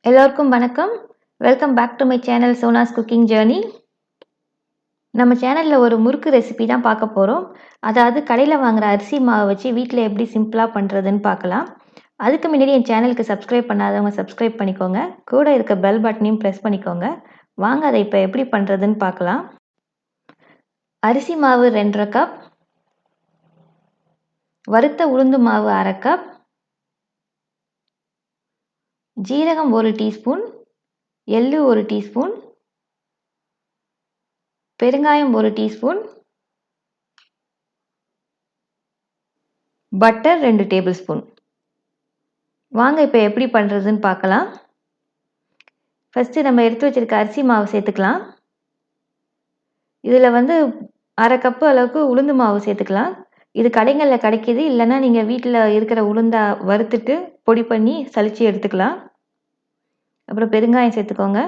எல்லோருக்கும் வணக்கம். Welcome back to my channel Sona's cooking journey. நம்ம சேனலில் ஒரு முறுக்கு ரெசிபி தான் பார்க்க போகிறோம். அதாவது கடையில் வாங்குகிற அரிசி மாவை வச்சு வீட்டில் எப்படி சிம்பிளாக பண்ணுறதுன்னு பார்க்கலாம். அதுக்கு முன்னாடி என் சேனலுக்கு சப்ஸ்கிரைப் பண்ணாதவங்க சப்ஸ்கிரைப் பண்ணிக்கோங்க. கூட இருக்க பெல் பட்டனையும் ப்ரெஸ் பண்ணிக்கோங்க. வாங்க அதை இப்போ எப்படி பண்ணுறதுன்னு பார்க்கலாம். அரிசி மாவு 2½ கப், வறுத்த உளுந்து மாவு 1/2 கப், ஜீரகம் 1 டீஸ்பூன், எள்ளு 1 டீஸ்பூன், பெருங்காயம் 1 டீஸ்பூன், பட்டர் 2 டேபிள் ஸ்பூன். வாங்க இப்போ எப்படி பண்ணுறதுன்னு பார்க்கலாம். ஃபஸ்ட்டு நம்ம எடுத்து வச்சுருக்க அரிசி மாவு சேர்த்துக்கலாம். இதில் 1/2 கப்பு அளவுக்கு உளுந்து மாவு சேர்த்துக்கலாம். இது கடைகளில் கிடைக்கிது, இல்லைன்னா நீங்கள் வீட்டில் இருக்கிற உளுந்தா வறுத்துட்டு பொடி பண்ணி சலிச்சு எடுத்துக்கலாம். அப்புறம் பெருங்காயம் சேர்த்துக்கோங்க.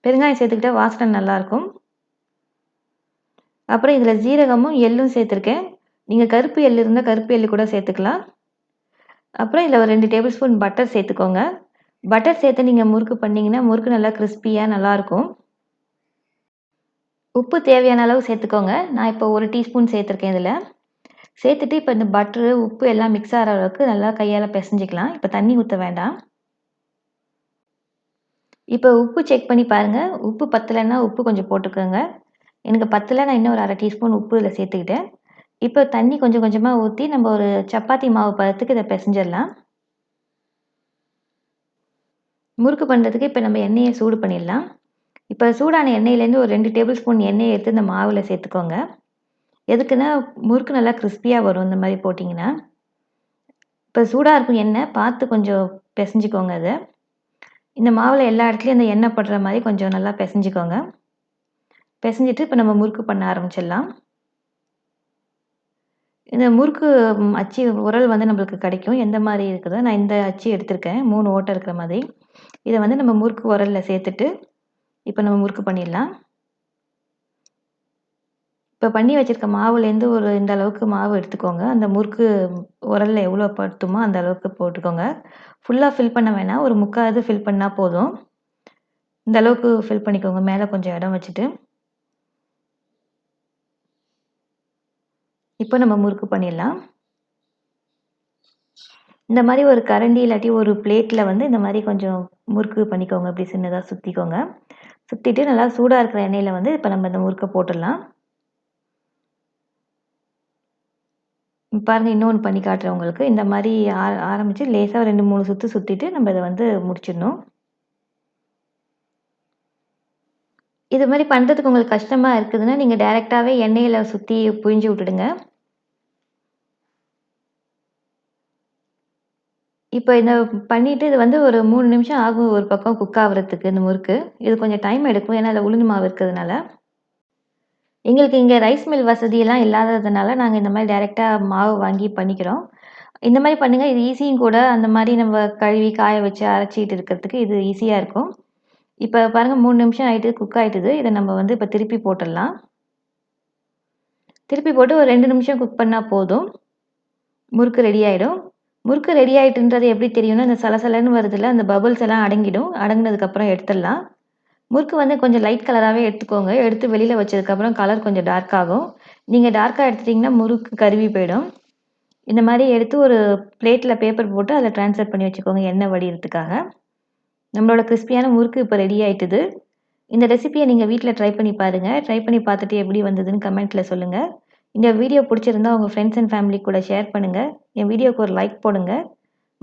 பெருங்காயம் சேர்த்துக்கிட்டா வாசனை நல்லாயிருக்கும். அப்புறம் இதில் ஜீரகமும் எள்ளும் சேர்த்துருக்கேன். நீங்கள் கருப்பு எள் இருந்தால் கருப்பு எள்ளு கூட சேர்த்துக்கலாம். அப்புறம் இதில் ஒரு 2 டேபிள் ஸ்பூன் பட்டர் சேர்த்துக்கோங்க. பட்டர் சேர்த்து நீங்கள் முறுக்கு பண்ணிங்கன்னா முறுக்கு நல்லா கிறிஸ்பியாக நல்லாயிருக்கும். உப்பு தேவையான அளவு சேர்த்துக்கோங்க. நான் இப்போ 1 டீஸ்பூன் சேர்த்துருக்கேன். இதில் சேர்த்துட்டு இப்போ இந்த பட்டரு உப்பு எல்லாம் மிக்ஸ் ஆகிற அளவுக்கு நல்லா கையால் பிசைஞ்சிக்கலாம். இப்போ தண்ணி ஊற்ற வேண்டாம். இப்போ உப்பு செக் பண்ணி பாருங்கள். உப்பு பத்தலைன்னா உப்பு கொஞ்சம் போட்டுக்கோங்க. எனக்கு பத்தலை, நான் இன்னும் ஒரு 1/2 டீஸ்பூன் உப்பு இதில் சேர்த்துக்கிட்டேன். இப்போ தண்ணி கொஞ்சம் கொஞ்சமாக ஊற்றி நம்ம ஒரு சப்பாத்தி மாவு பதத்துக்கு இதை பிசைஞ்சிடலாம். முறுக்கு பண்ணுறதுக்கு இப்போ நம்ம எண்ணெயை சூடு பண்ணிடலாம். இப்போ சூடான எண்ணெயிலேருந்து ஒரு 2 டேபிள் ஸ்பூன் எண்ணெயை எடுத்து இந்த மாவில் சேர்த்துக்கோங்க. எதுக்குன்னா முறுக்கு நல்லா கிறிஸ்பியாக வரும் இந்த மாதிரி போட்டிங்கன்னா. இப்போ சூடாக இருக்கும் எண்ணெய் பார்த்து கொஞ்சம் பிசைஞ்சிக்கோங்க. அதை இந்த மாவில் எல்லா இடத்துலையும் இந்த எண்ணெய் படுற மாதிரி கொஞ்சம் நல்லா பிசைஞ்சிக்கோங்க. பிசைஞ்சிட்டு இப்போ நம்ம முறுக்கு பண்ண ஆரம்பிச்சிடலாம். இந்த முறுக்கு அச்சு உரல் நம்மளுக்கு கிடைக்கும். எந்த மாதிரி இருக்குதோ நான் இந்த அச்சு எடுத்திருக்கேன், 3 ஓட்டை இருக்கிற மாதிரி. இதை நம்ம முறுக்கு உரலில் சேர்த்துட்டு இப்போ நம்ம முறுக்கு பண்ணிடலாம். இப்போ பண்ணி வச்சுருக்க மாவுலேருந்து ஒரு இந்த அளவுக்கு மாவு எடுத்துக்கோங்க. அந்த முறுக்கு உரலில் எவ்வளோ படுத்துமோ அந்த அளவுக்கு போட்டுக்கோங்க. ஃபுல்லாக ஃபில் பண்ண வேணாம், ஒரு 3/4 இது ஃபில் பண்ணால் போதும். இந்த அளவுக்கு ஃபில் பண்ணிக்கோங்க, மேலே கொஞ்சம் இடம் வச்சுட்டு. இப்போ நம்ம முறுக்கு பண்ணிடலாம். இந்த மாதிரி ஒரு கரண்டி இல்லாட்டி ஒரு பிளேட்டில் இந்த மாதிரி கொஞ்சம் முறுக்கு பண்ணிக்கோங்க. அப்படி சின்னதாக சுற்றிக்கோங்க. சுற்றிட்டு நல்லா சூடாக இருக்கிற எண்ணெயில் இப்போ நம்ம இந்த முறுக்கை போட்டுடலாம். பாருங்கள், இன்னொன்று பண்ணி காட்டுறேன் உங்களுக்கு. இந்த மாதிரி ஆரம்பித்து லேசாக 2-3 சுற்று சுற்றிட்டு நம்ம இதை முடிச்சிடணும். இது மாதிரி பண்ணுறதுக்கு உங்களுக்கு கஷ்டமாக இருக்குதுன்னா நீங்கள் டைரெக்டாகவே எண்ணெயில் சுற்றி புழிஞ்சு விட்டுடுங்க. இப்போ இதை பண்ணிவிட்டு இது ஒரு 3 நிமிஷம் ஆகும் ஒரு பக்கம் குக் ஆகிறதுக்கு. இந்த முறுக்கு இது கொஞ்சம் டைம் எடுக்கும், ஏன்னா அதில் உளுந்து மாவு இருக்கிறதுனால. எங்களுக்கு இங்கே ரைஸ் மில் வசதியெல்லாம் இல்லாததுனால நாங்கள் இந்த மாதிரி டைரெக்டாக மாவு வாங்கி பண்ணிக்கிறோம். இந்த மாதிரி பண்ணுங்கள், இது ஈஸியும் கூட. அந்த மாதிரி நம்ம கழுவி காய வச்சு அரைச்சிட்டு இருக்கிறதுக்கு இது ஈஸியாக இருக்கும். இப்போ பாருங்கள், 3 நிமிஷம் ஆகிட்டு குக் ஆகிட்டுது. இதை நம்ம இப்போ திருப்பி போட்டுடலாம். திருப்பி போட்டு ஒரு 2 நிமிஷம் குக் பண்ணால் போதும், முறுக்கு ரெடி ஆகிடும். முறுக்கு ரெடி ஆகிட்டுன்றது எப்படி தெரியும்னா, இந்த சலசலன்னு வருதுல்ல, அந்த பபுள்ஸ் எல்லாம் அடங்கிடும். அடங்கினதுக்கப்புறம் எடுத்துடலாம். முறுக்கு கொஞ்சம் லைட் கலராகவே எடுத்துக்கோங்க. எடுத்து வெளியில் வச்சதுக்கப்புறம் கலர் கொஞ்சம் டார்க் ஆகும். நீங்கள் டார்க்காக எடுத்துட்டிங்கன்னா முறுக்கு கருவி போயிடும். இந்த மாதிரி எடுத்து ஒரு பிளேட்டில் பேப்பர் போட்டு அதில் ட்ரான்ஸ்ஃபர் பண்ணி வச்சுக்கோங்க, எண்ணெய் வடிகிறதுக்காக. நம்மளோட கிறிஸ்பியான முறுக்கு இப்போ ரெடி ஆகிட்டுது. இந்த ரெசிபியை நீங்கள் வீட்டில் ட்ரை பண்ணி பாருங்கள். ட்ரை பண்ணி பார்த்துட்டு எப்படி வந்ததுன்னு கமெண்ட்டில் சொல்லுங்கள். இந்த வீடியோ பிடிச்சிருந்தா உங்கள் ஃப்ரெண்ட்ஸ் அண்ட் ஃபேமிலி கூட ஷேர் பண்ணுங்கள். என் வீடியோவுக்கு ஒரு லைக் போடுங்க.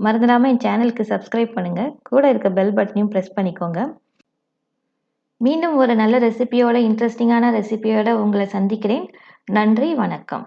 மறந்துடாமல் என் சேனலுக்கு சப்ஸ்கிரைப் பண்ணுங்கள். கூட இருக்க பெல் பட்டனையும் ப்ரெஸ் பண்ணிக்கோங்க. மீண்டும் ஒரு நல்ல ரெசிபியோட, இன்ட்ரெஸ்டிங்கான ரெசிபியோட உங்களை சந்திக்கிறேன். நன்றி, வணக்கம்.